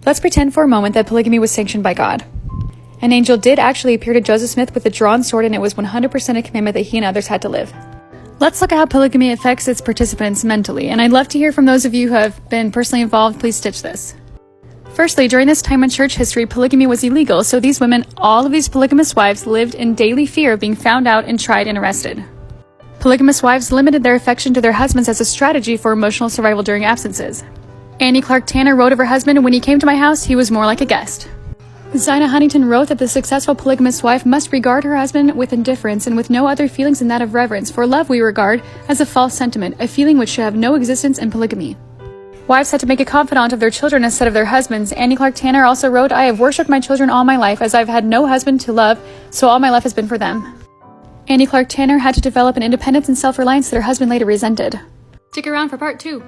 Let's pretend for a moment that polygamy was sanctioned by God. An angel did actually appear to Joseph Smith with a drawn sword, and it was 100% a commandment that he and others had to live. Let's look at how polygamy affects its participants mentally, and I'd love to hear from those of you who have been personally involved. Please stitch this. Firstly, during this time in church history, polygamy was illegal, so these women, all of these polygamous wives, lived in daily fear of being found out and tried and arrested. Polygamous wives limited their affection to their husbands as a strategy for emotional survival during absences. Annie Clark Tanner wrote of her husband, "When he came to my house, he was more like a guest." Zina Huntington wrote that the successful polygamous wife must regard her husband with indifference and with no other feelings than that of reverence, for love we regard as a false sentiment, a feeling which should have no existence in polygamy. Wives had to make a confidant of their children instead of their husbands. Annie Clark Tanner also wrote, "I have worshipped my children all my life, as I've had no husband to love, so all my life has been for them." Annie Clark Tanner had to develop an independence and self-reliance that her husband later resented. Stick around for part 2.